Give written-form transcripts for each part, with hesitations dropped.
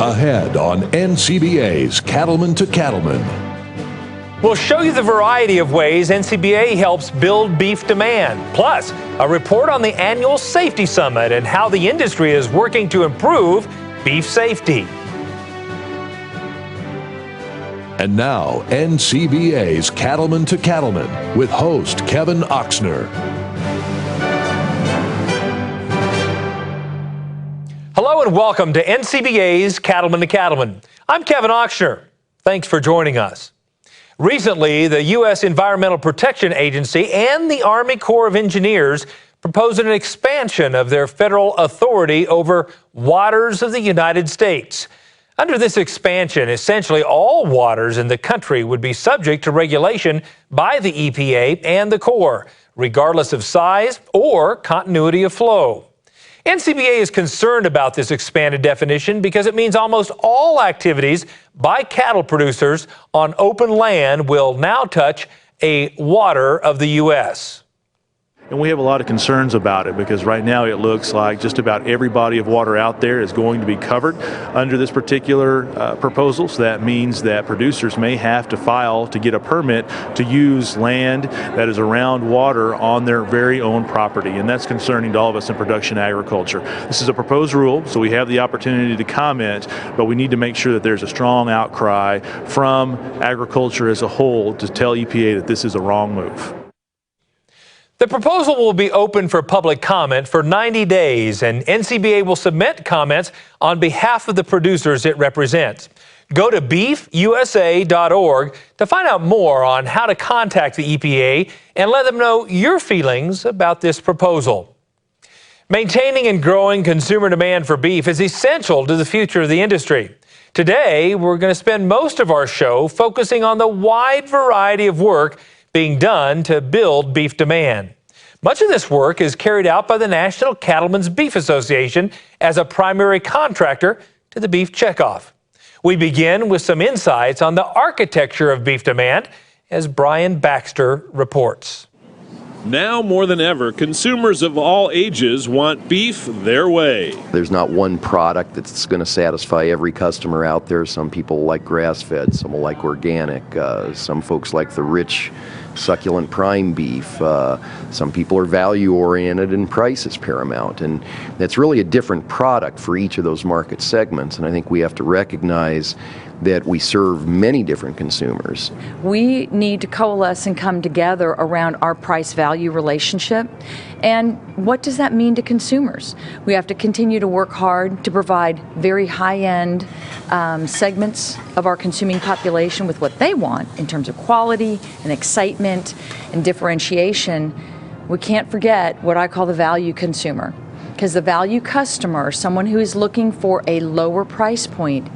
Ahead on NCBA's Cattleman to Cattleman. We'll show you the variety of ways NCBA helps build beef demand. Plus, a report on the annual Safety Summit and how the industry is working to improve beef safety. And now, NCBA's Cattleman to Cattleman with host Kevin Oxner. Hello and welcome to NCBA's Cattleman to Cattleman. I'm Kevin Oxner. Thanks for joining us. Recently, the U.S. Environmental Protection Agency and the Army Corps of Engineers proposed an expansion of their federal authority over waters of the United States. Under this expansion, essentially all waters in the country would be subject to regulation by the EPA and the Corps, regardless of size or continuity of flow. NCBA is concerned about this expanded definition because it means almost all activities by cattle producers on open land will now touch a water of the U.S. And we have a lot of concerns about it because right now it looks like just about every body of water out there is going to be covered under this particular proposal. So that means that producers may have to file to get a permit to use land that is around water on their very own property. And that's concerning to all of us in production agriculture. This is a proposed rule, so we have the opportunity to comment, but we need to make sure that there's a strong outcry from agriculture as a whole to tell EPA that this is a wrong move. The proposal will be open for public comment for 90 days, and NCBA will submit comments on behalf of the producers it represents. Go to beefusa.org to find out more on how to contact the EPA and let them know your feelings about this proposal. Maintaining and growing consumer demand for beef is essential to the future of the industry. Today, we're going to spend most of our show focusing on the wide variety of work being done to build beef demand. Much of this work is carried out by the National Cattlemen's Beef Association as a primary contractor to the beef checkoff. We begin with some insights on the architecture of beef demand, as Brian Baxter reports. Now more than ever, consumers of all ages want beef their way. There's not one product that's going to satisfy every customer out there. Some people like grass-fed, some will like organic, some folks like the rich, succulent prime beef. Some people are value-oriented and price is paramount. And that's really a different product for each of those market segments. And I think we have to recognize that we serve many different consumers. We need to coalesce and come together around our price-value relationship. And what does that mean to consumers? We have to continue to work hard to provide very high-end segments of our consuming population with what they want in terms of quality and excitement and differentiation. We can't forget what I call the value consumer, because the value customer, someone who is looking for a lower price point,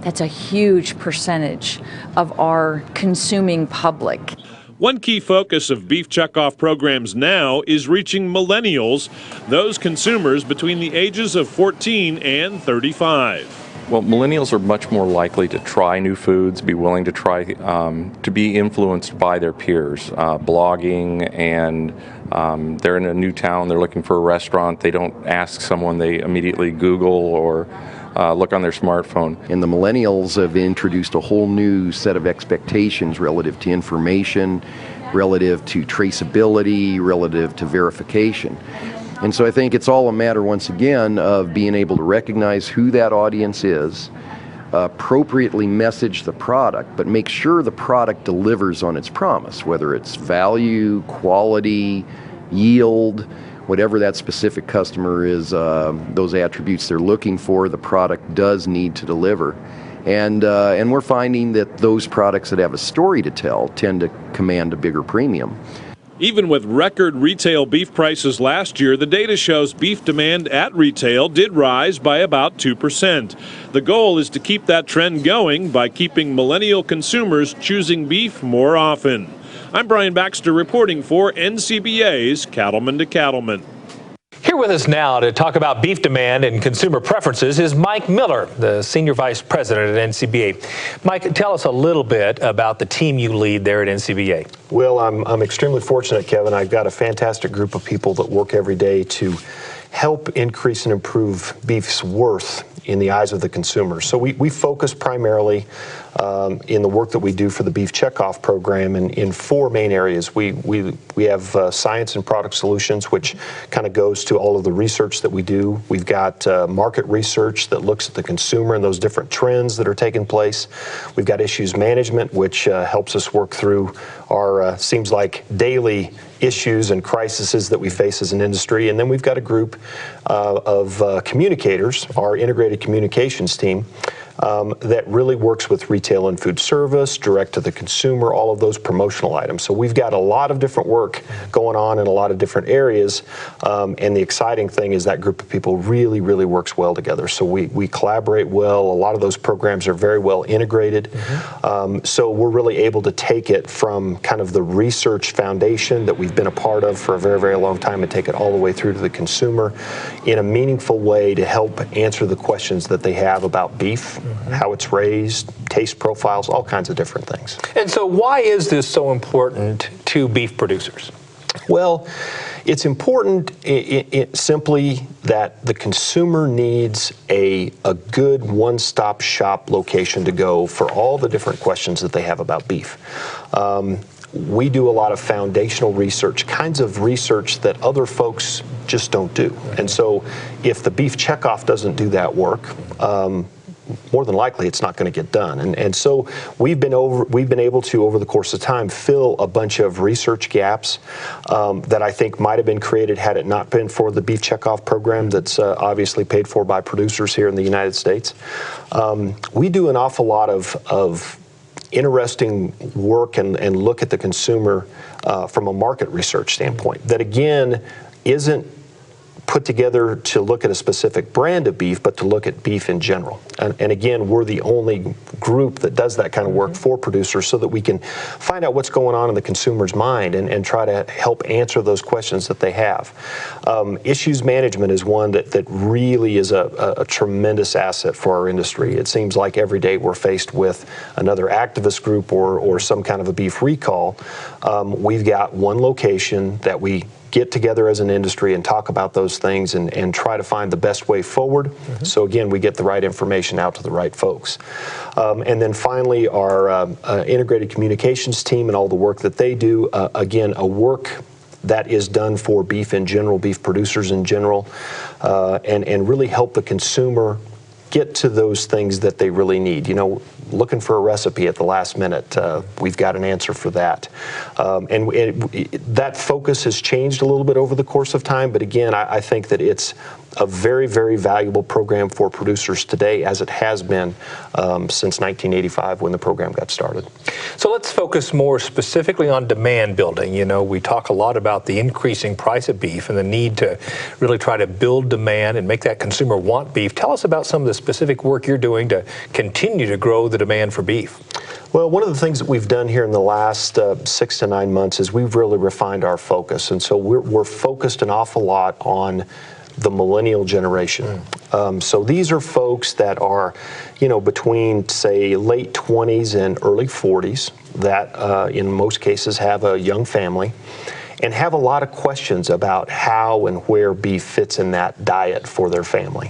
that's a huge percentage of our consuming public. One key focus of beef checkoff programs now is reaching millennials, those consumers between the ages of 14 and 35. Well, millennials are much more likely to try new foods, be willing to try, to be influenced by their peers, blogging, and they're in a new town, they're looking for a restaurant, they don't ask someone, they immediately Google or look on their smartphone. And the millennials have introduced a whole new set of expectations relative to information, relative to traceability, relative to verification. And so I think it's all a matter, once again, of being able to recognize who that audience is, appropriately message the product, but make sure the product delivers on its promise, whether it's value, quality, yield, whatever that specific customer is, those attributes they're looking for, the product does need to deliver. And we're finding that those products that have a story to tell tend to command a bigger premium. Even with record retail beef prices last year, the data shows beef demand at retail did rise by about 2%. The goal is to keep that trend going by keeping millennial consumers choosing beef more often. I'm Brian Baxter reporting for NCBA's Cattleman to Cattleman. Here with us now to talk about beef demand and consumer preferences is Mike Miller, the Senior Vice President at NCBA. Mike, tell us a little bit about the team you lead there at NCBA. Well, I'm extremely fortunate, Kevin. I've got a fantastic group of people that work every day to help increase and improve beef's worth in the eyes of the consumer. So we focus primarily in the work that we do for the Beef Checkoff program in four main areas. We have science and product solutions, which kind of goes to all of the research that we do. We've got market research that looks at the consumer and those different trends that are taking place. We've got issues management, which helps us work through our seems like daily issues and crises that we face as an industry. And then we've got a group of communicators, our integrated communications team, that really works with retail and food service, direct to the consumer, all of those promotional items. So we've got a lot of different work going on in a lot of different areas. And the exciting thing is that group of people really, really works well together. So we collaborate well. A lot of those programs are very well integrated. So we're really able to take it from kind of the research foundation that we've been a part of for a very, very long time and take it all the way through to the consumer in a meaningful way to help answer the questions that they have about beef, how it's raised, taste profiles, all kinds of different things. And so why is this so important to beef producers? Well, it's important simply that the consumer needs a good one-stop shop location to go for all the different questions that they have about beef. We do a lot of foundational research, kinds of research that other folks just don't do. And so if the Beef Checkoff doesn't do that work, more than likely it's not going to get done. And so we've been able to, over the course of time, fill a bunch of research gaps that I think might have been created had it not been for the Beef Checkoff program that's obviously paid for by producers here in the United States. We do an awful lot of interesting work and look at the consumer from a market research standpoint that, again, isn't put together to look at a specific brand of beef, but to look at beef in general. And again, we're the only group that does that kind of work for producers so that we can find out what's going on in the consumer's mind and try to help answer those questions that they have. Issues management is one that really is a tremendous asset for our industry. It seems like every day we're faced with another activist group or some kind of a beef recall. We've got one location that we get together as an industry and talk about those things and try to find the best way forward. So again, we get the right information out to the right folks. And then finally, our integrated communications team and all the work that they do, again, a work that is done for beef in general, beef producers in general, and really help the consumer get to those things that they really need. You know, looking for a recipe at the last minute, we've got an answer for that. And that focus has changed a little bit over the course of time, but again, I think that it's a very, very valuable program for producers today, as it has been since 1985 when the program got started. So let's focus more specifically on demand building. You know, we talk a lot about the increasing price of beef and the need to really try to build demand and make that consumer want beef. Tell us about some of the specific work you're doing to continue to grow the demand for beef. Well, one of the things that we've done here in the last 6 to 9 months is we've really refined our focus. And so we're focused an awful lot on the millennial generation. So these are folks that are, you know, between, say, late 20s and early 40s that in most cases have a young family and have a lot of questions about how and where beef fits in that diet for their family.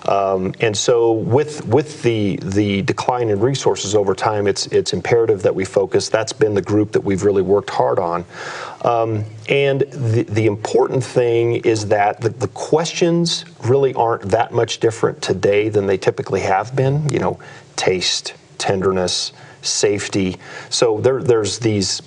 And so with the decline in resources over time, it's imperative that we focus. That's been the group that we've really worked hard on. And the important thing is that the questions really aren't that much different today than they typically have been. You know, taste, tenderness, safety. So there's this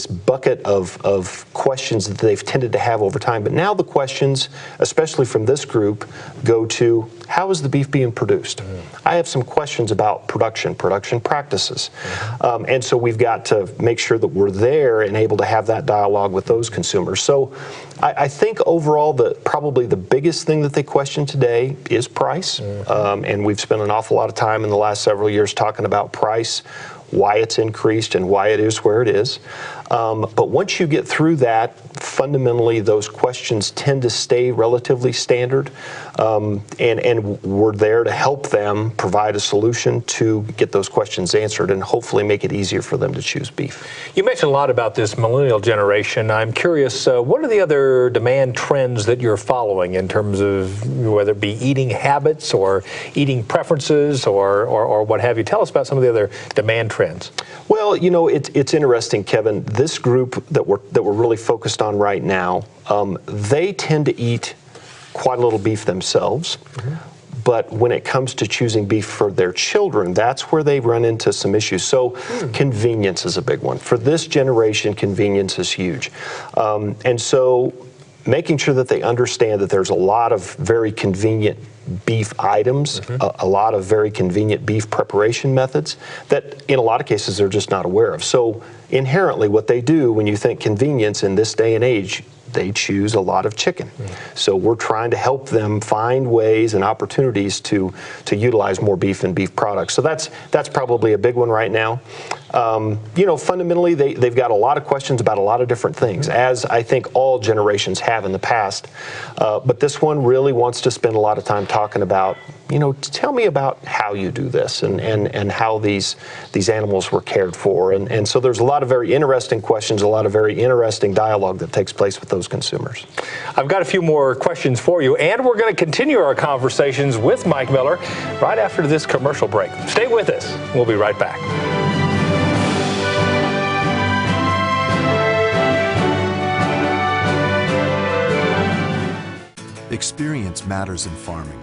bucket of questions that they've tended to have over time. But now the questions, especially from this group, go to how is the beef being produced? I have some questions about production practices. And so we've got to make sure that we're there and able to have that dialogue with those consumers. So I think overall probably the biggest thing that they question today is price. And we've spent an awful lot of time in the last several years talking about price. why it's increased and why it is where it is. But once you get through that, fundamentally those questions tend to stay relatively standard, and we're there to help them provide a solution to get those questions answered and hopefully make it easier for them to choose beef. You mentioned a lot about this millennial generation. I'm curious, what are the other demand trends that you're following in terms of whether it be eating habits or eating preferences or what have you? Tell us about some of the other demand trends. Well, it's interesting, Kevin. This group that we're really focused on right now, they tend to eat quite a little beef themselves. Mm-hmm. But when it comes to choosing beef for their children, that's where they run into some issues. So convenience is a big one. For this generation, convenience is huge. And so making sure that they understand that there's a lot of very convenient beef items, a lot of very convenient beef preparation methods that in a lot of cases they're just not aware of. So inherently what they do when you think convenience in this day and age, they choose a lot of chicken. So we're trying to help them find ways and opportunities to utilize more beef and beef products. So that's probably a big one right now. Fundamentally, they've got a lot of questions about a lot of different things, as I think all generations have in the past. But this one really wants to spend a lot of time talking about, tell me about how you do this and how these animals were cared for. And so there's a lot of very interesting questions, a lot of very interesting dialogue that takes place with those consumers. I've got a few more questions for you, and we're going to continue our conversations with Mike Miller right after this commercial break. Stay with us. We'll be right back. Experience matters in farming,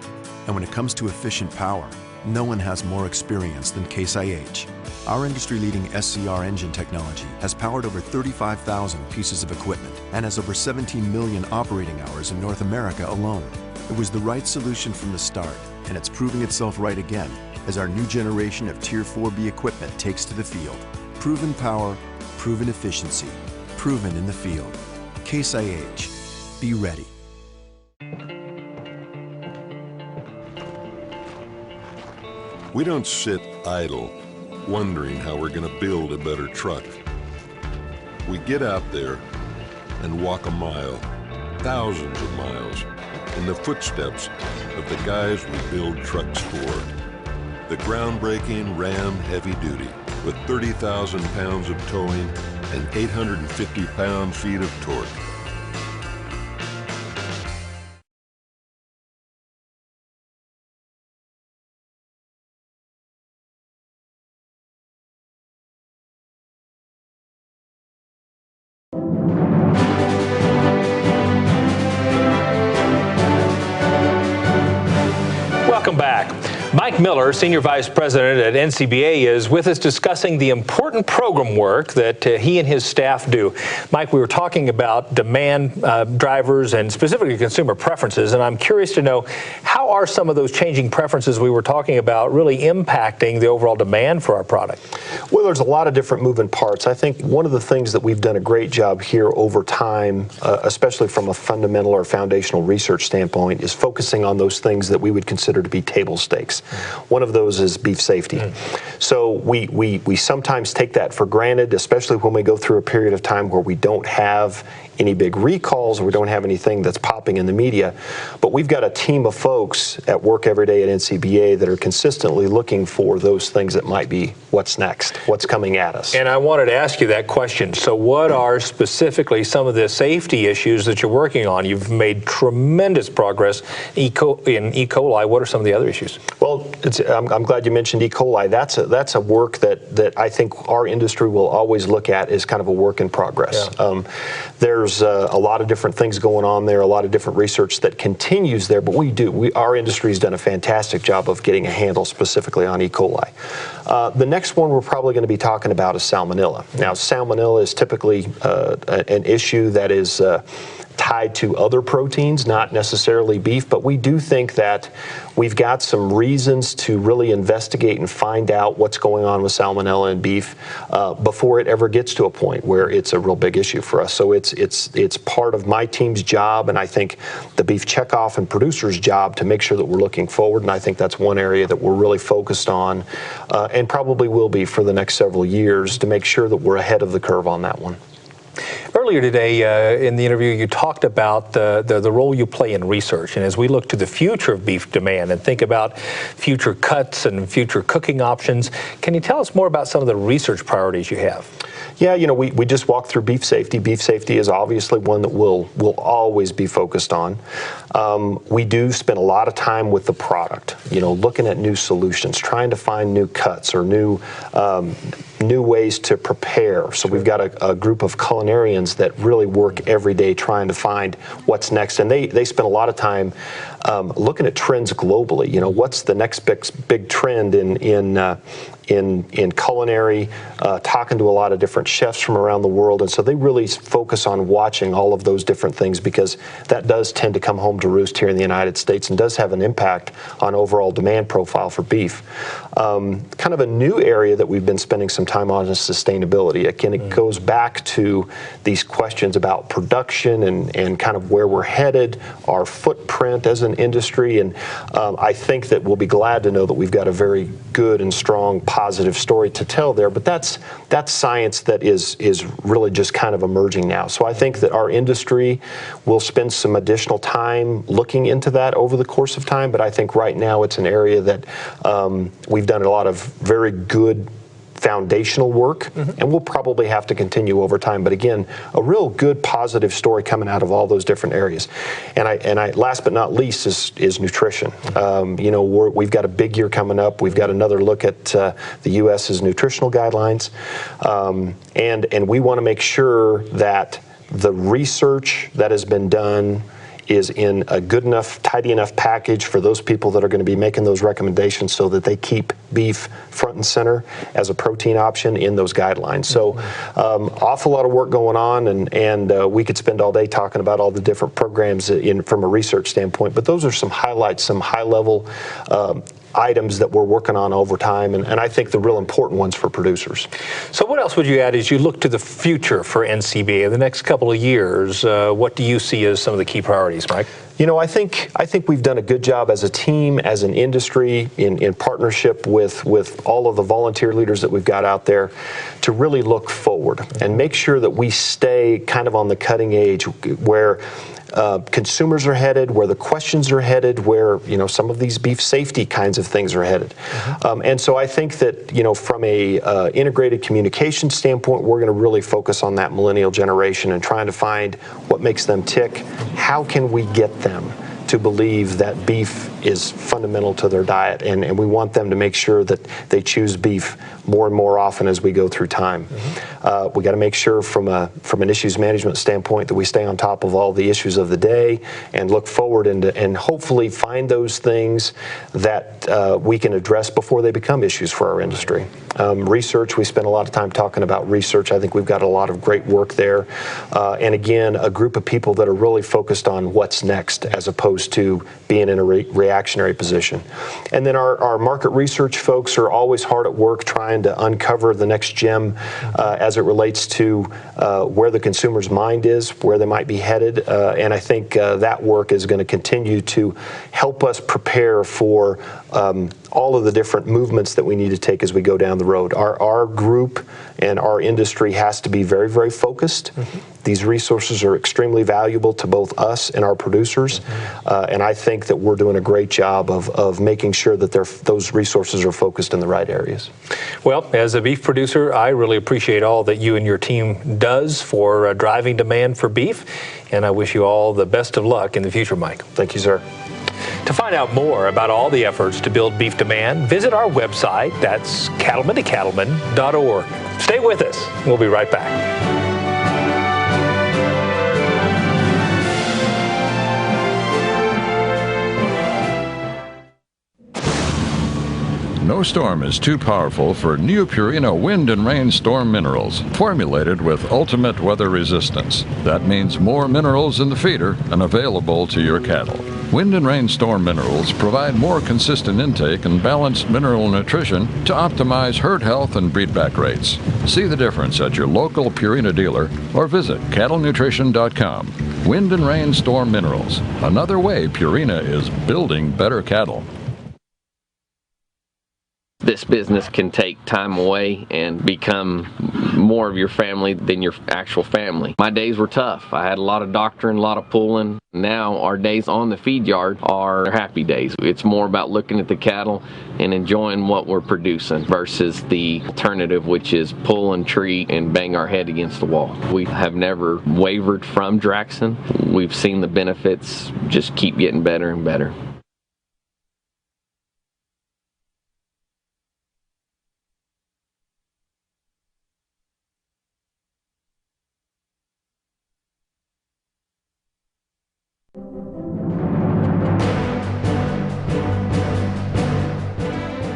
and when it comes to efficient power, no one has more experience than Case IH. Our industry-leading SCR engine technology has powered over 35,000 pieces of equipment and has over 17 million operating hours in North America alone. It was the right solution from the start, and it's proving itself right again as our new generation of Tier 4B equipment takes to the field. Proven power, proven efficiency, proven in the field. Case IH. Be ready. We don't sit idle, wondering how we're going to build a better truck. We get out there and walk a mile, thousands of miles, in the footsteps of the guys we build trucks for. The groundbreaking Ram Heavy Duty, with 30,000 pounds of towing and 850 pound-feet of torque. Welcome back. Mike Miller, Senior Vice President at NCBA, is with us discussing the important program work that he and his staff do. Mike, we were talking about demand drivers and specifically consumer preferences, and I'm curious to know, how are some of those changing preferences we were talking about really impacting the overall demand for our product? Well, there's a lot of different moving parts. I think one of the things that we've done a great job here over time, especially from a fundamental or foundational research standpoint, is focusing on those things that we would consider to be table stakes. One of those is beef safety. So we sometimes take that for granted, especially when we go through a period of time where we don't have any big recalls or we don't have anything that's popping in the media. But we've got a team of folks at work every day at NCBA that are consistently looking for those things that might be what's next, what's coming at us. And I wanted to ask you that question. So what are specifically some of the safety issues that you're working on? You've made tremendous progress in E. coli. What are some of the other issues? Well, I'm glad you mentioned E. coli. That's a work that I think our industry will always look at as kind of a work in progress. Yeah. There's a lot of different things going on there, a lot of different research that continues there, but our industry has done a fantastic job of getting a handle specifically on E. coli. The next one we're probably going to be talking about is salmonella. Now, salmonella is typically an issue that is tied to other proteins, not necessarily beef, but we do think that we've got some reasons to really investigate and find out what's going on with salmonella in beef before it ever gets to a point where it's a real big issue for us. So it's part of my team's job, and I think the beef checkoff and producer's job to make sure that we're looking forward, and I think that's one area that we're really focused on and probably will be for the next several years to make sure that we're ahead of the curve on that one. Earlier today in the interview, you talked about the role you play in research. And as we look to the future of beef demand and think about future cuts and future cooking options, can you tell us more about some of the research priorities you have? Yeah, we just walked through beef safety. Beef safety is obviously one that we'll always be focused on. We do spend a lot of time with the product, looking at new solutions, trying to find new cuts or new ways to prepare. So we've got a group of culinarians that really work every day trying to find what's next. And they spend a lot of time looking at trends globally. What's the next big trend in culinary, talking to a lot of different chefs from around the world. And so they really focus on watching all of those different things because that does tend to come home to roost here in the United States and does have an impact on overall demand profile for beef. Kind of a new area that we've been spending some time on is sustainability. Again, it goes back to these questions about production and kind of where we're headed, our footprint as an industry. And I think that we'll be glad to know that we've got a very good and strong positive story to tell there, but that's science that is really just kind of emerging now. So I think that our industry will spend some additional time looking into that over the course of time, but I think right now it's an area that we've done a lot of very good foundational work, and we'll probably have to continue over time. But again, a real good positive story coming out of all those different areas. And I last but not least is nutrition. We've got a big year coming up. We've got another look at the U.S.'s nutritional guidelines, and we want to make sure that the research that has been done is in a good enough, tidy enough package for those people that are going to be making those recommendations so that they keep beef front and center as a protein option in those guidelines. So awful lot of work going on, and we could spend all day talking about all the different programs from a research standpoint, but those are some highlights, some high-level items that we're working on over time, and I think the real important ones for producers. So what else would you add as you look to the future for NCBA in the next couple of years? What do you see as some of the key priorities, Mike? I think we've done a good job as a team, as an industry, in partnership with all of the volunteer leaders that we've got out there to really look forward and make sure that we stay kind of on the cutting edge where consumers are headed, where the questions are headed, where some of these beef safety kinds of things are headed. And so I think that from a integrated communication standpoint, we're going to really focus on that millennial generation and trying to find what makes them tick. How can we get them to believe that beef is fundamental to their diet, and we want them to make sure that they choose beef more and more often as we go through time. We got to make sure from an issues management standpoint that we stay on top of all the issues of the day and look forward and hopefully find those things that we can address before they become issues for our industry. Research, we spend a lot of time talking about research. I think we've got a lot of great work there. And again, a group of people that are really focused on what's next as opposed to being in a reactionary position. And then our market research folks are always hard at work trying to uncover the next gem as it relates to where the consumer's mind is, where they might be headed. And I think that work is going to continue to help us prepare for all of the different movements that we need to take as we go down the road. Our group and our industry has to be very, very focused. These resources are extremely valuable to both us and our producers, and I think that we're doing a great job of making sure that those resources are focused in the right areas. Well, as a beef producer, I really appreciate all that you and your team does for driving demand for beef, and I wish you all the best of luck in the future, Mike. Thank you, sir. To find out more about all the efforts to build beef demand, visit our website. That's cattlemantocattleman.org. Stay with us. We'll be right back. No storm is too powerful for new Purina Wind and Rain Storm Minerals, formulated with ultimate weather resistance. That means more minerals in the feeder and available to your cattle. Wind and Rain Storm Minerals provide more consistent intake and balanced mineral nutrition to optimize herd health and breedback rates. See the difference at your local Purina dealer or visit cattlenutrition.com. Wind and Rain Storm Minerals, another way Purina is building better cattle. This business can take time away and become more of your family than your actual family. My days were tough. I had a lot of doctoring, a lot of pulling. Now our days on the feed yard are happy days. It's more about looking at the cattle and enjoying what we're producing versus the alternative, which is pull and treat and bang our head against the wall. We have never wavered from Draxon. We've seen the benefits just keep getting better and better.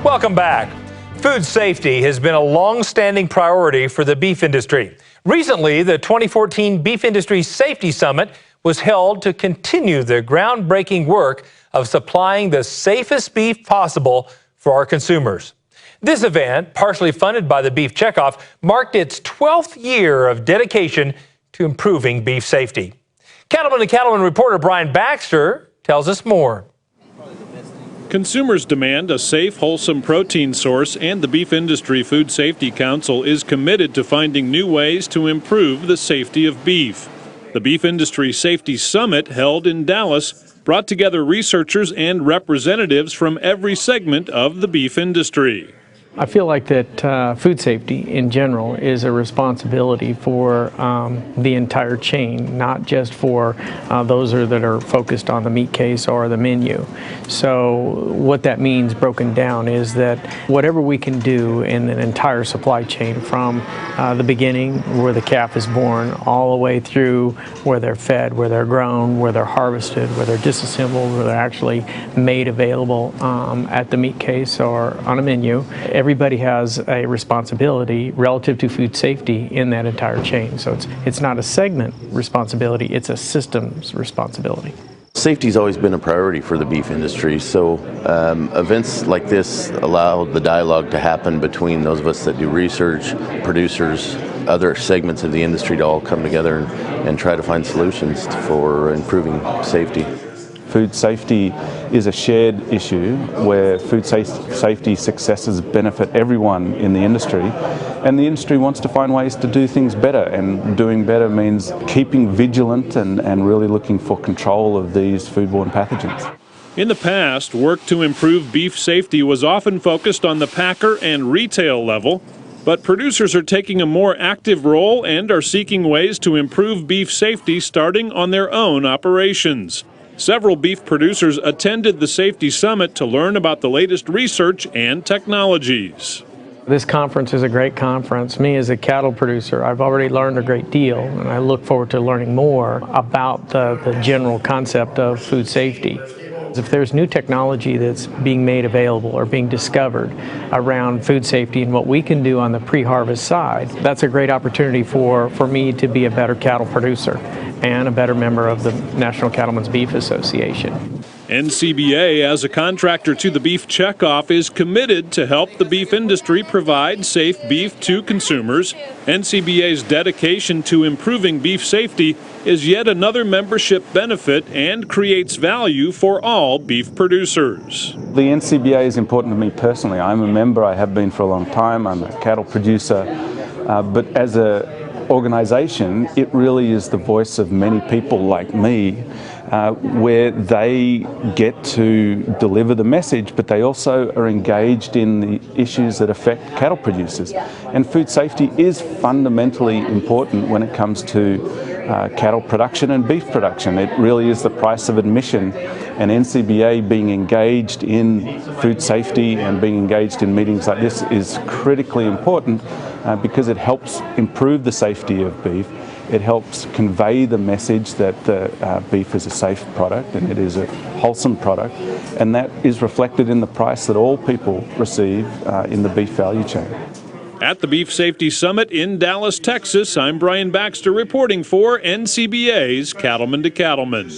Welcome back. Food safety has been a long-standing priority for the beef industry. Recently, the 2014 Beef Industry Safety Summit was held to continue the groundbreaking work of supplying the safest beef possible for our consumers. This event, partially funded by the Beef Checkoff, marked its 12th year of dedication to improving beef safety. Cattleman to Cattleman reporter Brian Baxter tells us more. Consumers demand a safe, wholesome protein source, and the Beef Industry Food Safety Council is committed to finding new ways to improve the safety of beef. The Beef Industry Safety Summit, held in Dallas, brought together researchers and representatives from every segment of the beef industry. I feel like that food safety in general is a responsibility for the entire chain, not just for those that are focused on the meat case or the menu. So what that means broken down is that whatever we can do in an entire supply chain, from the beginning where the calf is born all the way through where they're fed, where they're grown, where they're harvested, where they're disassembled, where they're actually made available at the meat case or on a menu. Everybody has a responsibility relative to food safety in that entire chain. So it's not a segment responsibility, it's a systems responsibility. Safety's always been a priority for the beef industry, so events like this allow the dialogue to happen between those of us that do research, producers, other segments of the industry to all come together and try to find solutions for improving safety. Food safety is a shared issue where food safety successes benefit everyone in the industry, and the industry wants to find ways to do things better, and doing better means keeping vigilant and really looking for control of these foodborne pathogens. In the past, work to improve beef safety was often focused on the packer and retail level, but producers are taking a more active role and are seeking ways to improve beef safety starting on their own operations. Several beef producers attended the Safety Summit to learn about the latest research and technologies. This conference is a great conference. Me as a cattle producer, I've already learned a great deal, and I look forward to learning more about the general concept of food safety. If there's new technology that's being made available or being discovered around food safety and what we can do on the pre-harvest side, that's a great opportunity for me to be a better cattle producer and a better member of the National Cattlemen's Beef Association. NCBA, as a contractor to the Beef Checkoff, is committed to help the beef industry provide safe beef to consumers. NCBA's dedication to improving beef safety is yet another membership benefit and creates value for all beef producers. The NCBA is important to me personally. I'm a member, I have been for a long time, I'm a cattle producer, but as an organization, it really is the voice of many people like me, where they get to deliver the message, but they also are engaged in the issues that affect cattle producers. And food safety is fundamentally important when it comes to cattle production and beef production. It really is the price of admission, and NCBA being engaged in food safety and being engaged in meetings like this is critically important because it helps improve the safety of beef. It helps convey the message that beef is a safe product and it is a wholesome product, and that is reflected in the price that all people receive in the beef value chain. At the Beef Safety Summit in Dallas, Texas, I'm Brian Baxter reporting for NCBA's Cattleman to Cattleman.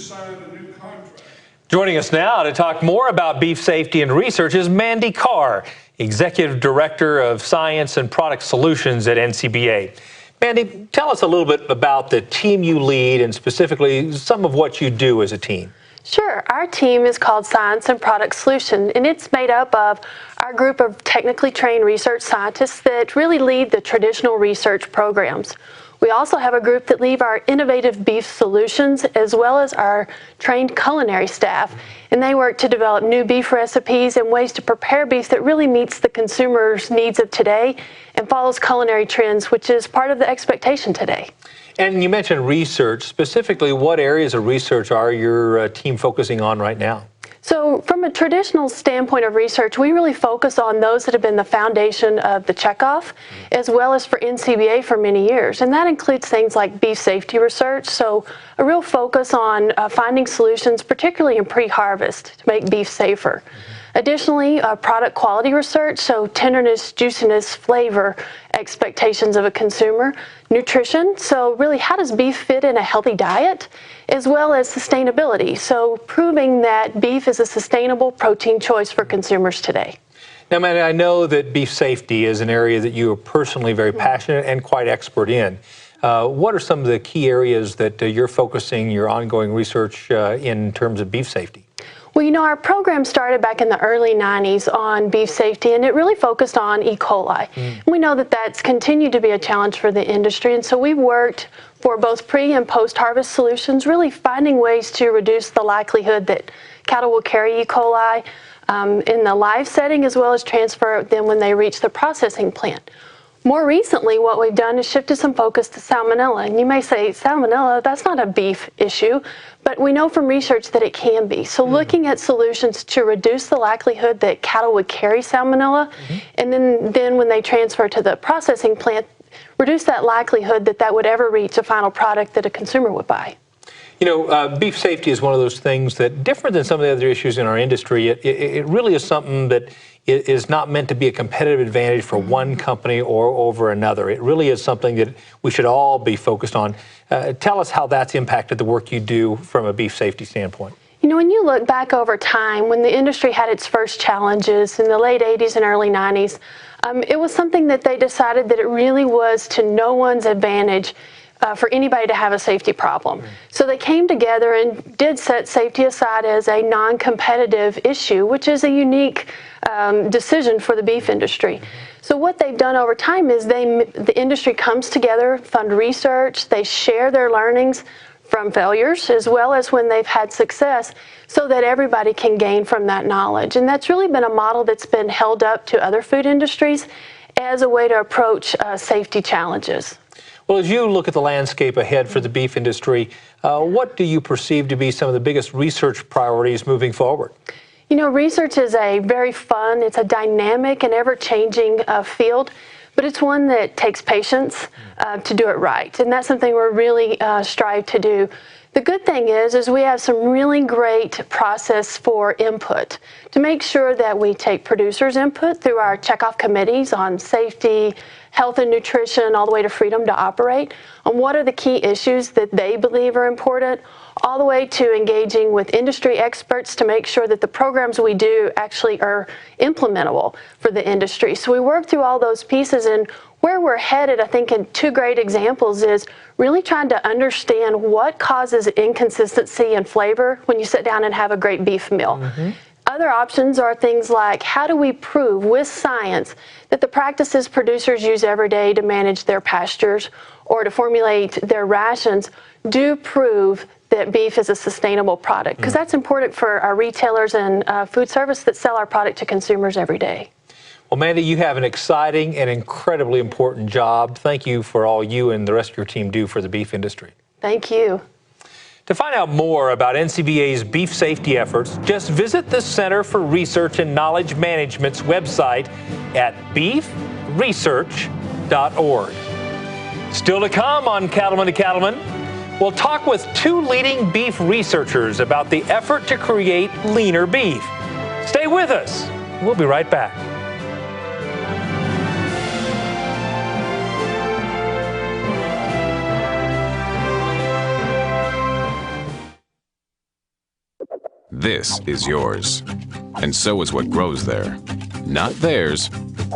Joining us now to talk more about beef safety and research is Mandy Carr, Executive Director of Science and Product Solutions at NCBA. Mandy, tell us a little bit about the team you lead and specifically some of what you do as a team. Sure. Our team is called Science and Product Solution, and it's made up of our group of technically trained research scientists that really lead the traditional research programs. We also have a group that lead our innovative beef solutions, as well as our trained culinary staff, and they work to develop new beef recipes and ways to prepare beef that really meets the consumer's needs of today and follows culinary trends, which is part of the expectation today. And you mentioned research. Specifically, what areas of research are your team focusing on right now? So from a traditional standpoint of research, we really focus on those that have been the foundation of the checkoff, as well as for NCBA for many years. And that includes things like beef safety research, so a real focus on finding solutions, particularly in pre-harvest, to make beef safer. Additionally, product quality research, so tenderness, juiciness, flavor, expectations of a consumer. Nutrition, so really how does beef fit in a healthy diet, as well as sustainability, so proving that beef is a sustainable protein choice for consumers today. Now, Mandy, I know that beef safety is an area that you are personally very passionate and quite expert in. What are some of the key areas that you're focusing your ongoing research in terms of beef safety? Well, you know, our program started back in the early 90s on beef safety, and it really focused on E. coli. We know that that's continued to be a challenge for the industry, and so we've worked for both pre- and post-harvest solutions, really finding ways to reduce the likelihood that cattle will carry E. coli in the live setting, as well as transfer them when they reach the processing plant. More recently, what we've done is shifted some focus to salmonella. And you may say, salmonella, that's not a beef issue, but we know from research that it can be. So looking at solutions to reduce the likelihood that cattle would carry salmonella, and then when they transfer to the processing plant, reduce that likelihood that that would ever reach a final product that a consumer would buy. You know, beef safety is one of those things that, different than some of the other issues in our industry, it really is something that is not meant to be a competitive advantage for one company or over another. It really is something that we should all be focused on. Tell us how that's impacted the work you do from a beef safety standpoint. You know, when you look back over time, when the industry had its first challenges in the late 80s and early 90s, it was something that they decided that it really was to no one's advantage for anybody to have a safety problem. So they came together and did set safety aside as a non-competitive issue, which is a unique decision for the beef industry. So what they've done over time is the industry comes together, fund research, they share their learnings from failures as well as when they've had success, so that everybody can gain from that knowledge. And that's really been a model that's been held up to other food industries as a way to approach safety challenges. Well, as you look at the landscape ahead for the beef industry, what do you perceive to be some of the biggest research priorities moving forward? You know, research is a very fun, it's a dynamic and ever-changing field, but it's one that takes patience to do it right. And that's something we're really strive to do. The good thing is we have some really great process for input to make sure that we take producers' input through our checkoff committees on safety, health and nutrition, all the way to freedom to operate, on what are the key issues that they believe are important, all the way to engaging with industry experts to make sure that the programs we do actually are implementable for the industry. So we work through all those pieces, and where we're headed, I think, in two great examples is really trying to understand what causes inconsistency in flavor when you sit down and have a great beef meal. Other options are things like, how do we prove with science that the practices producers use every day to manage their pastures or to formulate their rations do prove that beef is a sustainable product? Because that's important for our retailers and food service that sell our product to consumers every day. Well, Mandy, you have an exciting and incredibly important job. Thank you for all you and the rest of your team do for the beef industry. Thank you. To find out more about NCBA's beef safety efforts, just visit the Center for Research and Knowledge Management's website at beefresearch.org. Still to come on Cattleman to Cattleman, We'll talk with two leading beef researchers about the effort to create leaner beef. Stay with us. We'll be right back. This is yours, and so is what grows there. Not theirs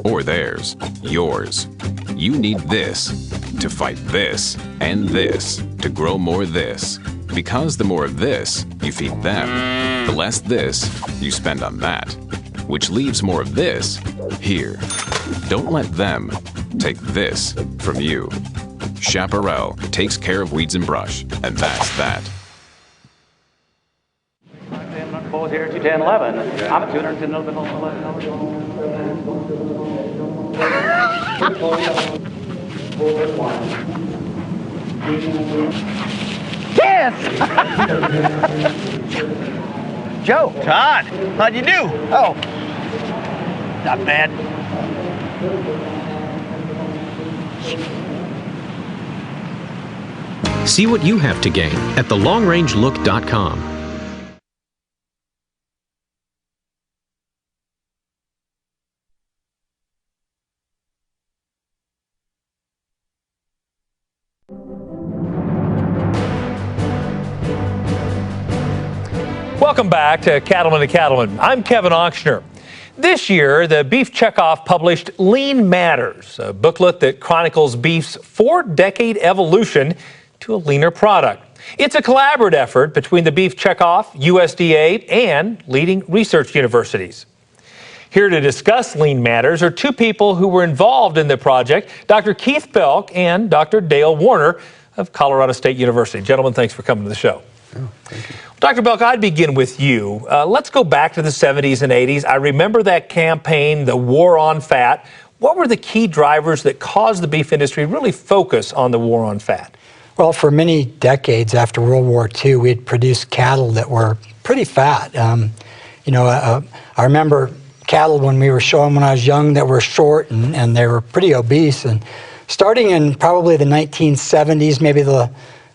or theirs, yours. You need this to fight this and this to grow more this. Because the more of this you feed them, the less this you spend on that, which leaves more of this here. Don't let them take this from you. Chaparral takes care of weeds and brush, and that's that. Both here, 210.11. I'm at 210.11. Yes! Joe. Todd, how'd you do? Oh, not bad. See what you have to gain at thelongrangelook.com. Welcome back to Cattleman to Cattleman. I'm Kevin Ochsner. This year, the Beef Checkoff published Lean Matters, a booklet that chronicles beef's 4-decade evolution to a leaner product. It's a collaborative effort between the Beef Checkoff, USDA, and leading research universities. Here to discuss Lean Matters are two people who were involved in the project, Dr. Keith Belk and Dr. Dale Warner of Colorado State University. Gentlemen, thanks for coming to the show. Oh, thank you. Dr. Belk, I'd begin with you. Let's go back to the 70s and 80s. I remember that campaign, the war on fat. What were the key drivers that caused the beef industry to really focus on the war on fat? Well, for many decades after World War II, we had produced cattle that were pretty fat. I remember cattle when we were showing when I was young that were short and they were pretty obese. And starting in probably the 1970s, maybe the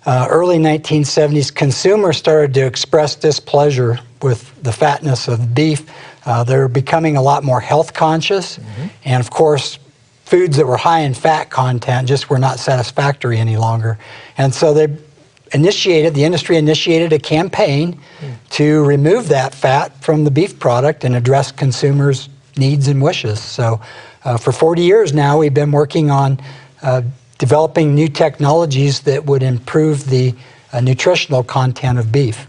early 1970s, consumers started to express displeasure with the fatness of beef. They were becoming a lot more health conscious. And of course, foods that were high in fat content just were not satisfactory any longer. And so the industry initiated a campaign to remove that fat from the beef product and address consumers' needs and wishes. So for 40 years now, we've been working on developing new technologies that would improve the nutritional content of beef.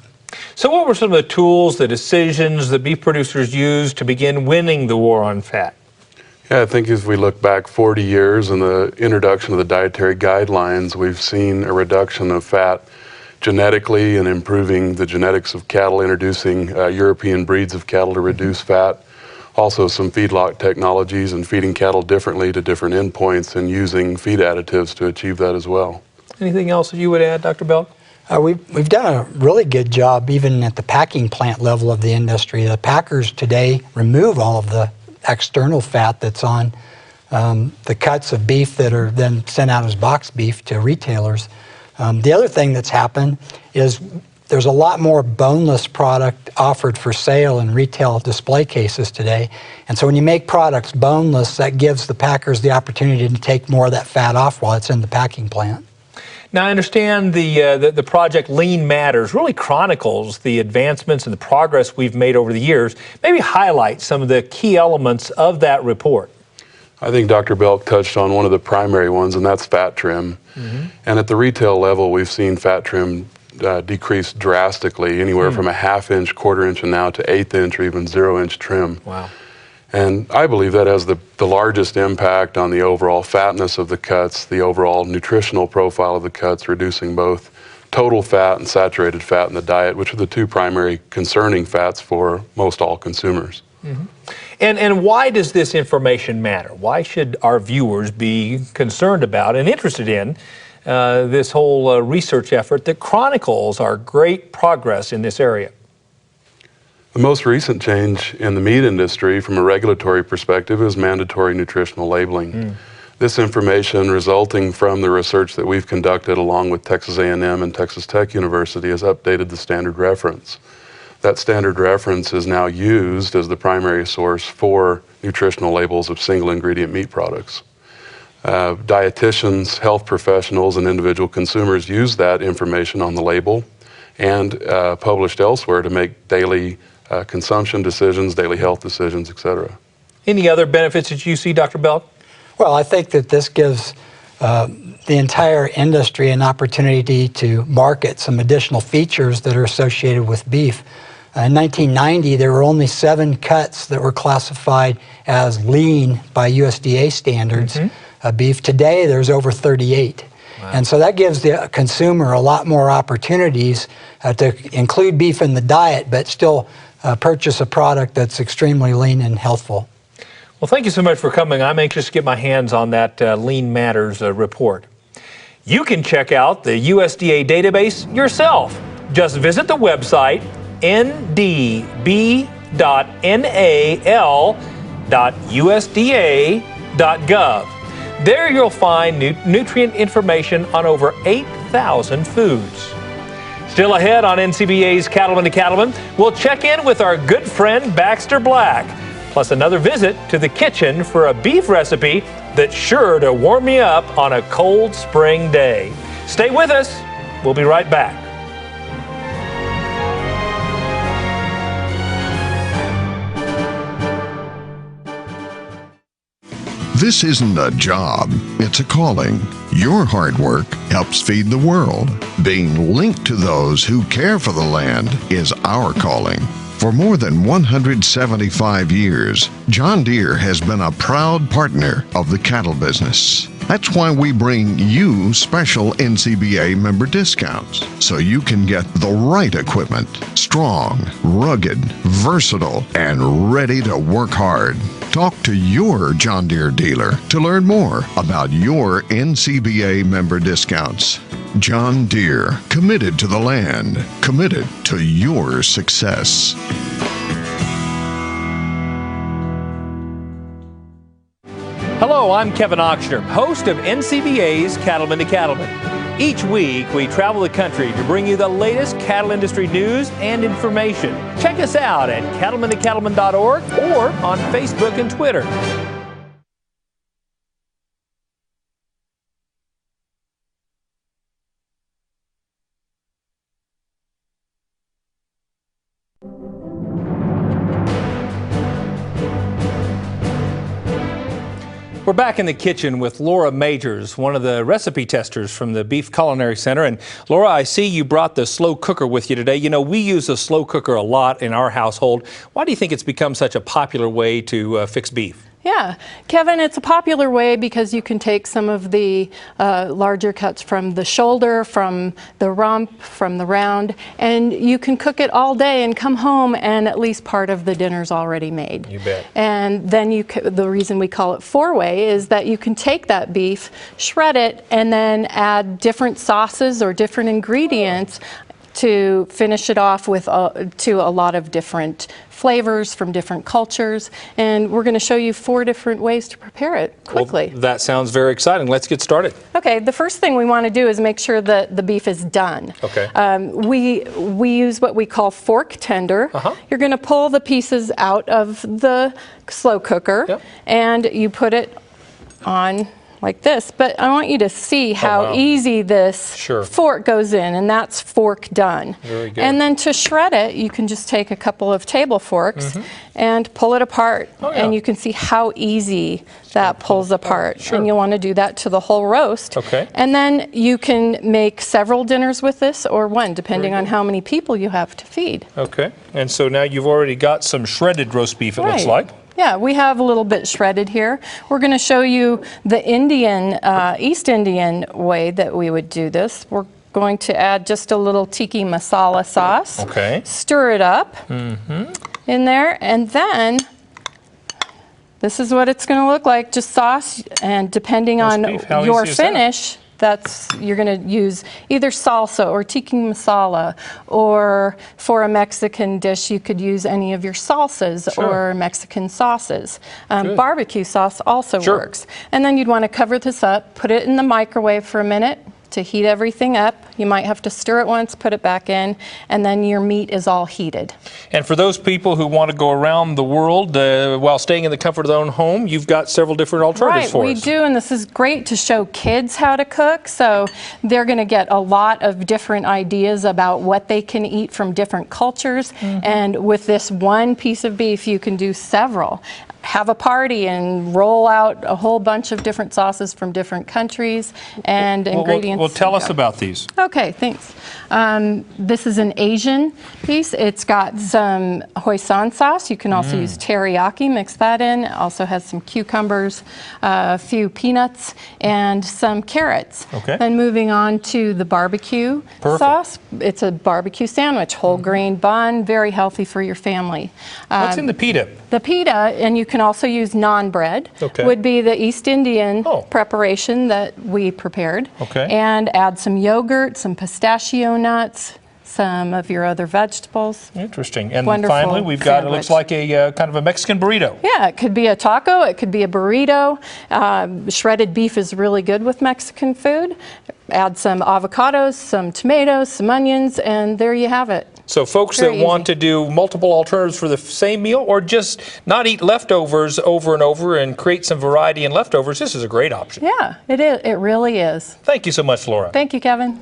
So what were some of the tools, the decisions that beef producers used to begin winning the war on fat? Yeah, I think as we look back 40 years and the introduction of the dietary guidelines, we've seen a reduction of fat genetically and improving the genetics of cattle, introducing European breeds of cattle to reduce fat. Also some feedlot technologies and feeding cattle differently to different endpoints and using feed additives to achieve that as well. Anything else that you would add, Dr. Belk? We've done a really good job even at the packing plant level of the industry. The packers today remove all of the external fat that's on the cuts of beef that are then sent out as box beef to retailers. The other thing that's happened is there's a lot more boneless product offered for sale in retail display cases today. And so when you make products boneless, that gives the packers the opportunity to take more of that fat off while it's in the packing plant. Now, I understand the project Lean Matters really chronicles the advancements and the progress we've made over the years. Maybe highlight some of the key elements of that report. I think Dr. Belk touched on one of the primary ones, and that's fat trim. And at the retail level, we've seen fat trim decrease drastically, anywhere from a ½ inch, ½ inch, and now to 1/8 inch or even 0-inch trim. Wow. And I believe that has the largest impact on the overall fatness of the cuts, the overall nutritional profile of the cuts, reducing both total fat and saturated fat in the diet, which are the two primary concerning fats for most all consumers. And why does this information matter? Why should our viewers be concerned about and interested in this whole research effort that chronicles our great progress in this area? The most recent change in the meat industry from a regulatory perspective is mandatory nutritional labeling. This information resulting from the research that we've conducted along with Texas A&M and Texas Tech University has updated the standard reference. That standard reference is now used as the primary source for nutritional labels of single ingredient meat products. Dietitians, health professionals, and individual consumers use that information on the label and published elsewhere to make daily consumption decisions, daily health decisions, etc. Any other benefits that you see, Dr. Belk? Well, I think that this gives the entire industry an opportunity to market some additional features that are associated with beef. In 1990, there were only 7 cuts that were classified as lean by USDA standards. Beef. Today, there's over 38. Wow. And so that gives the consumer a lot more opportunities to include beef in the diet, but still purchase a product that's extremely lean and healthful. Well, thank you so much for coming. I'm anxious to get my hands on that Lean Matters report. You can check out the USDA database yourself. Just visit the website ndb.nal.usda.gov. There you'll find nutrient information on over 8,000 foods. Still ahead on NCBA's Cattleman to Cattleman, we'll check in with our good friend Baxter Black, plus another visit to the kitchen for a beef recipe that's sure to warm you up on a cold spring day. Stay with us. We'll be right back. This isn't a job, it's a calling. Your hard work helps feed the world. Being linked to those who care for the land is our calling. For more than 175 years, John Deere has been a proud partner of the cattle business. That's why we bring you special NCBA member discounts, so you can get the right equipment, strong, rugged, versatile, and ready to work hard. Talk to your John Deere dealer to learn more about your NCBA member discounts. John Deere, committed to the land, committed to your success. Hello, I'm Kevin Ochsner, host of NCBA's Cattleman to Cattleman. Each week, we travel the country to bring you the latest cattle industry news and information. Check us out at cattlemantocattleman.org or on Facebook and Twitter. We're back in the kitchen with Laura Majors, one of the recipe testers from the Beef Culinary Center. And Laura, I see you brought the slow cooker with you today. You know, we use a slow cooker a lot in our household. Why do you think it's become such a popular way to fix beef? Yeah, Kevin, it's a popular way because you can take some of the larger cuts from the shoulder, from the rump, from the round, and you can cook it all day and come home and at least part of the dinner's already made. You bet. And then the reason we call it four-way is that you can take that beef, shred it, and then add different sauces or different ingredients to finish it off with to a lot of different flavors from different cultures, and we're going to show you 4 different ways to prepare it quickly. Well, that sounds very exciting. Let's get started. Okay, the first thing we want to do is make sure that the beef is done. Okay. We use what we call fork tender. You're going to pull the pieces out of the slow cooker, and you put it on like this, but I want you to see how easy this fork goes in, and that's fork done. Very good. And then to shred it, you can just take a couple of table forks and pull it apart, and you can see how easy that pulls apart. And you'll want to do that to the whole roast. Okay. And then you can make several dinners with this, or one, depending on how many people you have to feed. Okay, and so now you've already got some shredded roast beef, it looks like. Yeah, we have a little bit shredded here. We're going to show you the Indian, East Indian way that we would do this. We're going to add just a little tiki masala sauce. Okay. Stir it up in there, and then this is what it's going to look like, just sauce, and depending on your finish, you're going to use either salsa or tikka masala, or for a Mexican dish, you could use any of your salsas or Mexican sauces. Barbecue sauce also works. And then you'd want to cover this up, put it in the microwave for a minute to heat everything up. You might have to stir it once, put it back in, and then your meat is all heated. And for those people who want to go around the world while staying in the comfort of their own home, you've got several different alternatives for us. Right, we do, and this is great to show kids how to cook. So they're going to get a lot of different ideas about what they can eat from different cultures. And with this one piece of beef, you can do several. Have a party and roll out a whole bunch of different sauces from different countries and ingredients. Well, tell us about these. Okay, thanks. This is an Asian piece. It's got some hoisin sauce. You can also use teriyaki, mix that in. It also has some cucumbers, a few peanuts, and some carrots. Okay. Then moving on to the barbecue sauce. It's a barbecue sandwich, whole grain bun, very healthy for your family. What's in the pita? The pita, and you can also use naan bread, would be the East Indian preparation that we prepared. And add some yogurt, some pistachio nuts, some of your other vegetables. Interesting. And finally, we've got, it looks like a kind of a Mexican burrito. Yeah, it could be a taco, it could be a burrito. Shredded beef is really good with Mexican food. Add some avocados, some tomatoes, some onions, and there you have it. So folks that want to do multiple alternatives for the same meal, or just not eat leftovers over and over and create some variety in leftovers, this is a great option. Yeah, it is. It really is. Thank you so much, Laura. Thank you, Kevin.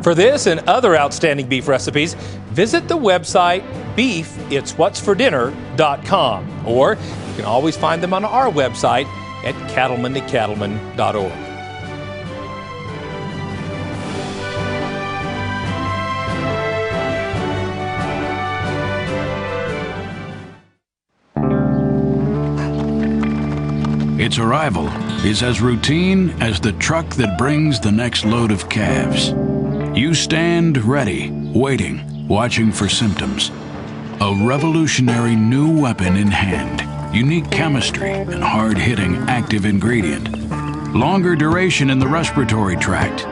For this and other outstanding beef recipes, visit the website beefitswhatsfordinner.com, or you can always find them on our website at cattlemantocattleman.org. Its arrival is as routine as the truck that brings the next load of calves. You stand ready, waiting, watching for symptoms. A revolutionary new weapon in hand, unique chemistry and hard-hitting active ingredient. Longer duration in the respiratory tract,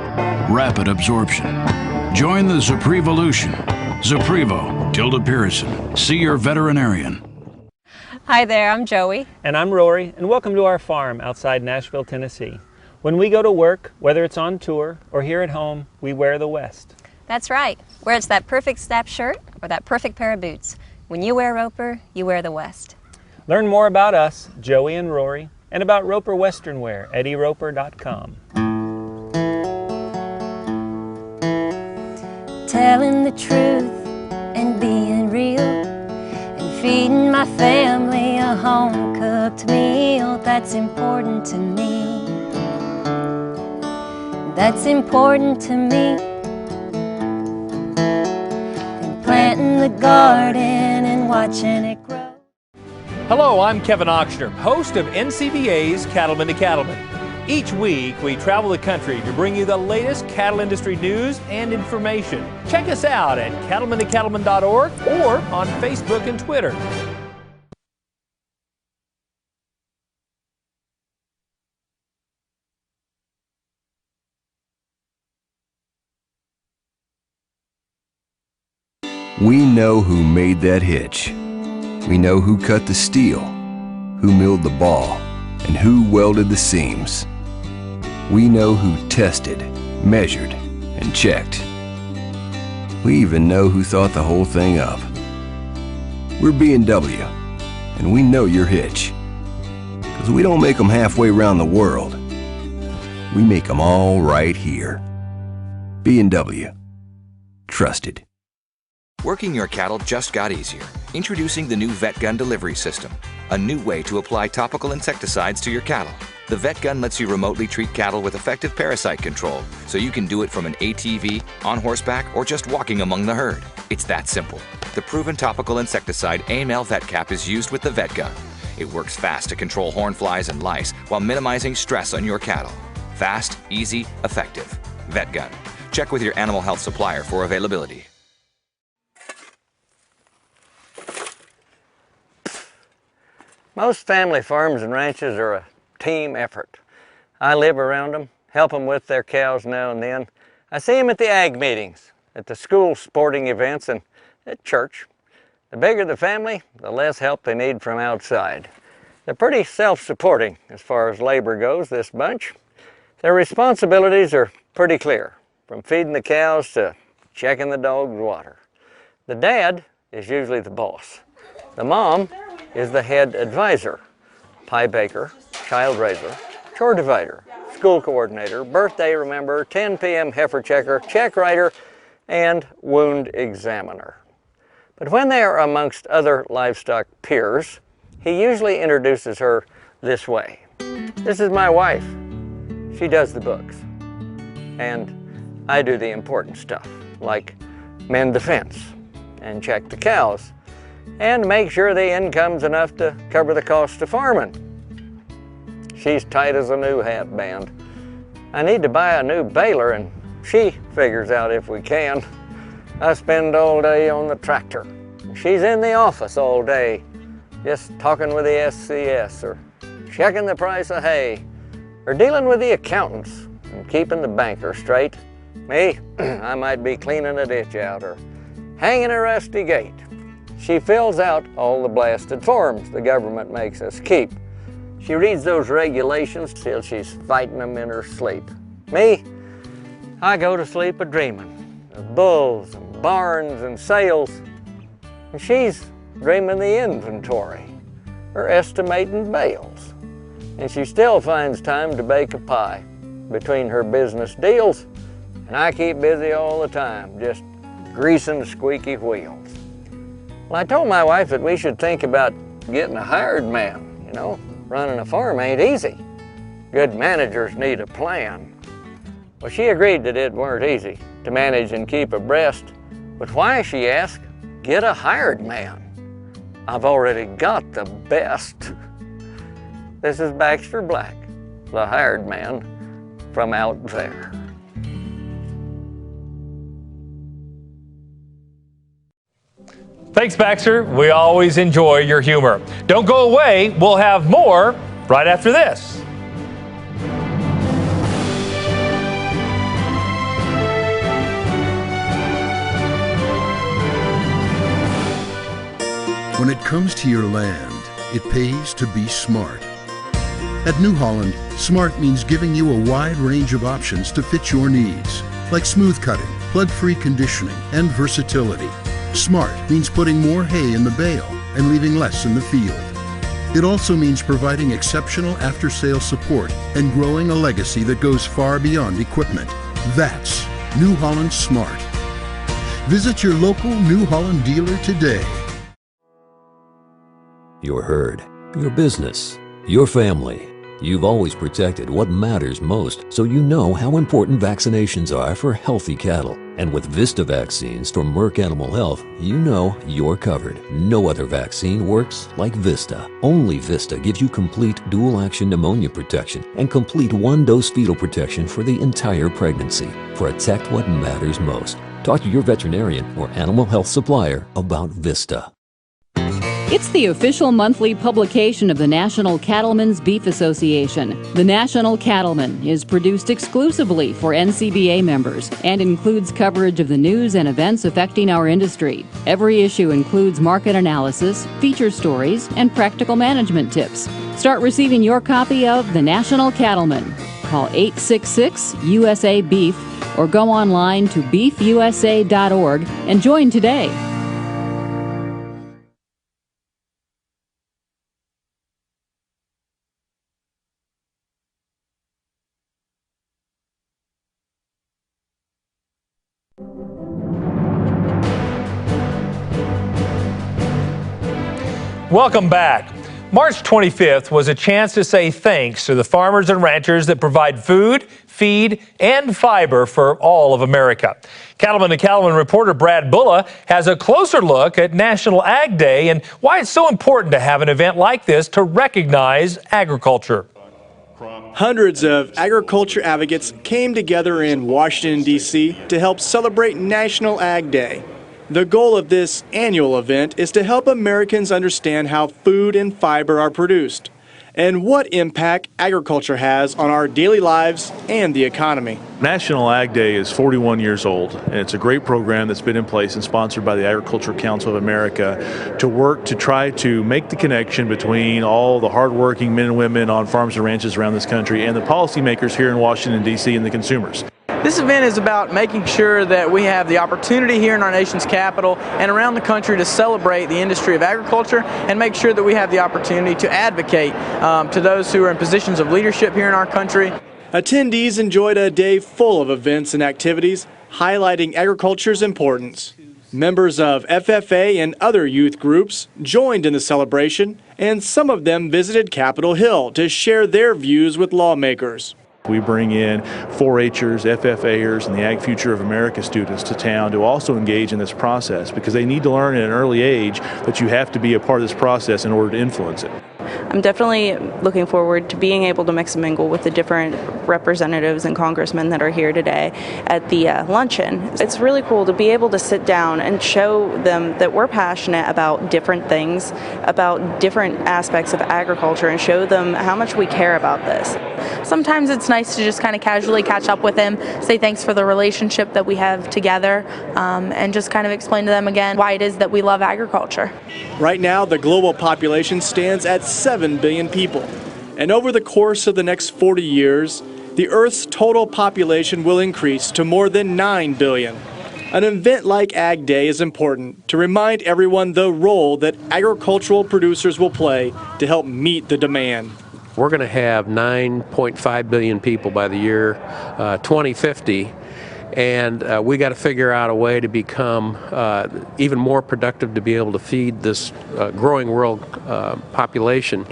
rapid absorption. Join the Zuprevolution. Zuprevo, Tilda Pearson. See your veterinarian. Hi there, I'm Joey. And I'm Rory, and welcome to our farm outside Nashville, Tennessee. When we go to work, whether it's on tour or here at home, we wear the West. That's right, where it's that perfect snap shirt or that perfect pair of boots. When you wear Roper, you wear the West. Learn more about us, Joey and Rory, and about Roper Western Wear at eroper.com. Telling the truth and being real, feeding my family a home-cooked meal. That's important to me. That's important to me. And planting the garden and watching it grow. Hello, I'm Kevin Ochsner, host of NCBA's Cattleman to Cattleman. Each week, we travel the country to bring you the latest cattle industry news and information. Check us out at cattlemantocattleman.org or on Facebook and Twitter. We know who made that hitch. We know who cut the steel, who milled the ball, and who welded the seams. We know who tested, measured, and checked. We even know who thought the whole thing up. We're B&W, and we know your hitch. Because we don't make them halfway around the world. We make them all right here. B&W. Trusted. Working your cattle just got easier. Introducing the new Vet Gun delivery system, a new way to apply topical insecticides to your cattle. The Vet Gun lets you remotely treat cattle with effective parasite control, so you can do it from an ATV, on horseback, or just walking among the herd. It's that simple. The proven topical insecticide AML Vet Cap is used with the Vet Gun. It works fast to control horn flies and lice while minimizing stress on your cattle. Fast, easy, effective. Vet Gun. Check with your animal health supplier for availability. Most family farms and ranches are a team effort. I live around them, help them with their cows now and then. I see them at the ag meetings, at the school sporting events, and at church. The bigger the family, the less help they need from outside. They're pretty self-supporting as far as labor goes, this bunch. Their responsibilities are pretty clear, from feeding the cows to checking the dog's water. The dad is usually the boss. The mom is the head advisor, pie baker, child raiser, chore divider, school coordinator, birthday rememberer, 10 p.m. heifer checker, check writer, and wound examiner. But when they are amongst other livestock peers, he usually introduces her this way. This is my wife. She does the books. And I do the important stuff, like mend the fence and check the cows and make sure the income's enough to cover the cost of farming. She's tight as a new hat band. I need to buy a new baler and she figures out if we can. I spend all day on the tractor. She's in the office all day, just talking with the SCS or checking the price of hay or dealing with the accountants and keeping the banker straight. Me, I might be cleaning a ditch out or hanging a rusty gate. She fills out all the blasted forms the government makes us keep. She reads those regulations till she's fighting them in her sleep. Me, I go to sleep a-dreaming of bulls and barns and sales, and she's dreaming the inventory or estimating bales. And she still finds time to bake a pie between her business deals, and I keep busy all the time, just greasing the squeaky wheels. Well, I told my wife that we should think about getting a hired man. You know, running a farm ain't easy. Good managers need a plan. Well, she agreed that it weren't easy to manage and keep abreast. But why, she asked, get a hired man? I've already got the best. This is Baxter Black, the hired man from out there. Thanks, Baxter. We always enjoy your humor. Don't go away. We'll have more right after this. When it comes to your land, it pays to be smart. At New Holland, smart means giving you a wide range of options to fit your needs, like smooth cutting, plug-free conditioning, and versatility. Smart means putting more hay in the bale and leaving less in the field. It also means providing exceptional after-sales support and growing a legacy that goes far beyond equipment. That's New Holland Smart. Visit your local New Holland dealer today. Your herd, your business, your family. You've always protected what matters most, so you know how important vaccinations are for healthy cattle. And with Vista vaccines from Merck Animal Health, you know you're covered. No other vaccine works like Vista. Only Vista gives you complete dual-action pneumonia protection and complete one-dose fetal protection for the entire pregnancy. Protect what matters most. Talk to your veterinarian or animal health supplier about Vista. It's the official monthly publication of the National Cattlemen's Beef Association. The National Cattleman is produced exclusively for NCBA members and includes coverage of the news and events affecting our industry. Every issue includes market analysis, feature stories, and practical management tips. Start receiving your copy of The National Cattleman. Call 866-USA-BEEF or go online to beefusa.org and join today. Welcome back. March 25th was a chance to say thanks to the farmers and ranchers that provide food, feed, and fiber for all of America. Cattleman to Cattleman reporter Brad Bulla has a closer look at National Ag Day and why it's so important to have an event like this to recognize agriculture. Hundreds of agriculture advocates came together in Washington, D.C. to help celebrate National Ag Day. The goal of this annual event is to help Americans understand how food and fiber are produced. and what impact agriculture has on our daily lives and the economy. National Ag Day is 41 years old, and it's a great program that's been in place and sponsored by the Agricultural Council of America to work to try to make the connection between all the hardworking men and women on farms and ranches around this country and the policymakers here in Washington, D.C. and the consumers. This event is about making sure that we have the opportunity here in our nation's capital and around the country to celebrate the industry of agriculture and make sure that we have the opportunity to advocate to those who are in positions of leadership here in our country. Attendees enjoyed a day full of events and activities highlighting agriculture's importance. Members of FFA and other youth groups joined in the celebration, and some of them visited Capitol Hill to share their views with lawmakers. We bring in 4-H'ers, FFA'ers, and the Ag Future of America students to town to also engage in this process because they need to learn at an early age that you have to be a part of this process in order to influence it. I'm definitely looking forward to being able to mix and mingle with the different representatives and congressmen that are here today at the luncheon. It's really cool to be able to sit down and show them that we're passionate about different things, about different aspects of agriculture, and show them how much we care about this. Sometimes it's nice to just kind of casually catch up with them, say thanks for the relationship that we have together, and just kind of explain to them again why it is that we love agriculture. Right now, the global population stands at 7 billion people. And over the course of the next 40 years, the Earth's total population will increase to more than 9 billion. An event like Ag Day is important to remind everyone the role that agricultural producers will play to help meet the demand. We're going to have 9.5 billion people by the year 2050, and we got to figure out a way to become even more productive to be able to feed this growing world population.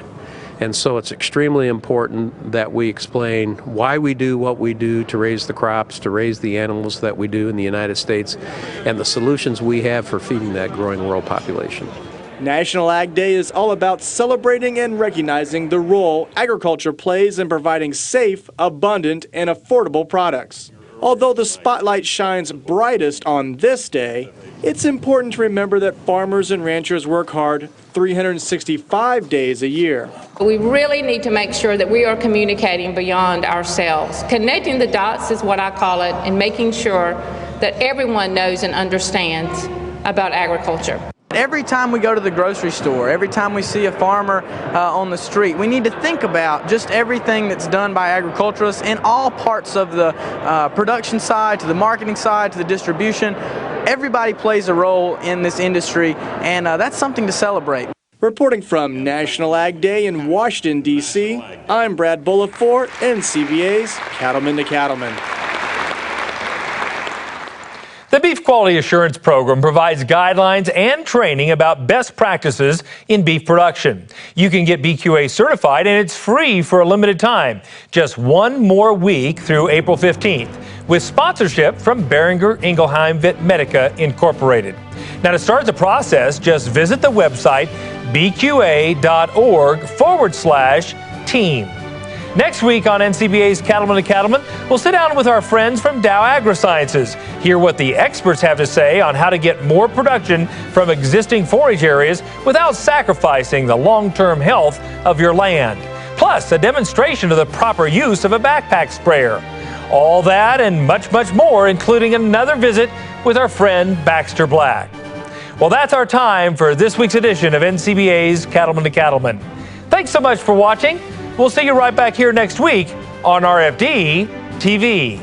And so it's extremely important that we explain why we do what we do to raise the crops, to raise the animals that we do in the United States, and the solutions we have for feeding that growing world population. National Ag Day is all about celebrating and recognizing the role agriculture plays in providing safe, abundant, and affordable products. Although the spotlight shines brightest on this day, it's important to remember that farmers and ranchers work hard 365 days a year. We really need to make sure that we are communicating beyond ourselves. Connecting the dots is what I call it, and making sure that everyone knows and understands about agriculture. Every time we go to the grocery store, every time we see a farmer on the street, we need to think about just everything that's done by agriculturalists in all parts of the production side, to the marketing side, to the distribution. Everybody plays a role in this industry, and that's something to celebrate. Reporting from National Ag Day in Washington, D.C., I'm Brad Bullock for NCBA's Cattleman to Cattleman. The Beef Quality Assurance Program provides guidelines and training about best practices in beef production. You can get BQA certified, and it's free for a limited time. Just one more week through April 15th, with sponsorship from Boehringer Ingelheim Vetmedica Incorporated. Now, to start the process, just visit the website bqa.org/team. Next week on NCBA's Cattleman to Cattleman, we'll sit down with our friends from Dow AgriSciences, hear what the experts have to say on how to get more production from existing forage areas without sacrificing the long-term health of your land. Plus, a demonstration of the proper use of a backpack sprayer. All that and much, much more, including another visit with our friend Baxter Black. Well, that's our time for this week's edition of NCBA's Cattleman to Cattleman. Thanks so much for watching. We'll see you right back here next week on RFD TV.